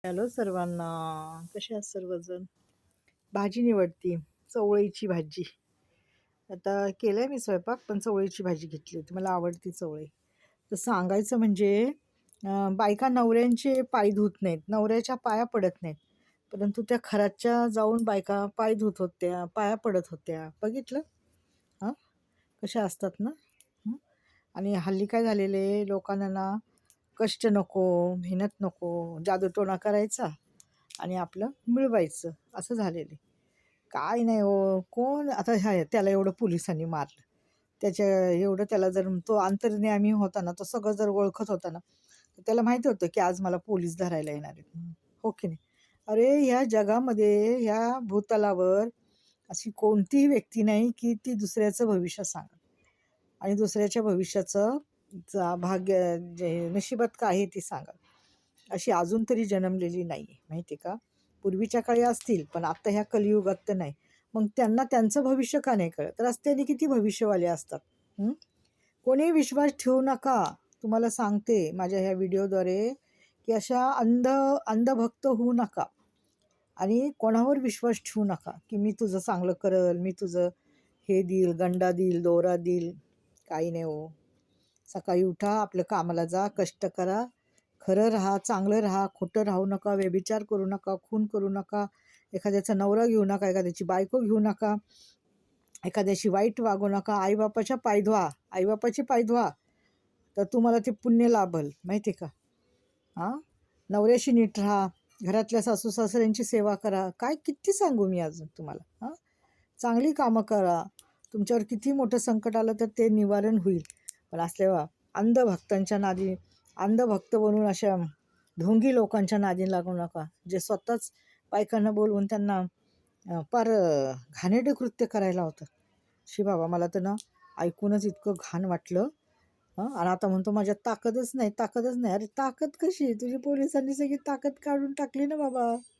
Hello सर्वांना. कसे आहात सर्वजण? भाजी निवडती. चवळीची भाजी. आता केलंय मी स्वयंपाक, पण चवळीची भाजी घेतली होती. मला आवडती चवळी. तर सांगायचं म्हणजे बायका नवऱ्यांचे पाय धुत नाहीत, नवऱ्याच्या पाया पडत नाहीत, परंतु त्या खराच्या जाऊन बायका पाय धुत होत्या, पाया पडत होत्या. बघितलं? हां, कशा असतात ना. हं? आणि हल्ली काय झालेले, लोकांना ना कष्ट नको, मेहनत नको, जादूटोणा करायचा आणि आपलं मिळवायचं, असं झालेलं आहे. काय नाही हो, कोण आता त्याला एवढं पोलिसांनी मारलं, त्याच्या एवढं त्याला जर तो अंतर्यामी होता ना, तो सगळं जर ओळखत होता ना, तर त्याला माहिती होतं की आज मला पोलीस धरायला येणार आहेत म्हणून. हो की नाही? अरे ह्या जगामध्ये, ह्या भूतलावर अशी कोणतीही व्यक्ती नाही की ती दुसऱ्याचं भविष्य सांगेल आणि दुसऱ्याच्या भविष्याचं भाग्य जे नशिबात काय आहे ती सांगा. अशी अजून तरी जन्मलेली नाही आहे, माहिती आहे का? पूर्वीच्या काळी असतील, पण आत्ता ह्या कलियुगात तर नाही. मग त्यांना त्यांचं भविष्य का नाही कळत? रस्त्याने किती भविष्यवाले असतात. हं? कोणी विश्वास ठेवू नका. तुम्हाला सांगते माझ्या ह्या व्हिडिओद्वारे की अशा अंधभक्त होऊ नका आणि कोणावर विश्वास ठेवू नका की मी तुझं चांगलं करल, मी तुझं हे देईल, गंडा देईल, दोरा देईल. काही नाही हो. सकाळी उठा, आपल्या कामाला जा, कष्ट करा, खरं राहा, चांगलं राहा, खोटं राहू नका, व्यभिचार करू नका, खून करू नका, एखाद्याचा नवरा घेऊ नका, एखाद्याची बायको घेऊ नका, एखाद्याशी वाईट वागू नका. आईबापाच्या पाय धुवा, आईबापाचे पाय धुवा, तर तुम्हाला ते पुण्य लाभल, माहिती आहे का? हां, नवऱ्याशी नीट राहा, घरातल्या सासू सासऱ्यांची सेवा करा. काय किती सांगू मी अजून तुम्हाला? हां, चांगली कामं करा. तुमच्यावर किती मोठं संकट आलं तर ते निवारण होईल. पण असल्या अंधभक्तांच्या नादी, अंधभक्त बनून अशा ढोंगी लोकांच्या नादी लागू नका, जे स्वतःच बायकांना बोलवून त्यांना फार घाणेरडे कृत्य करायला होतं. शी बाबा, मला तर ना ऐकूनच इतकं घाण वाटलं. आणि आता म्हणतो माझ्यात ताकदच नाही, ताकदच नाही. अरे ताकद कशी? तुझी पोलिसांनी सगळी ताकद काढून टाकली ना बाबा.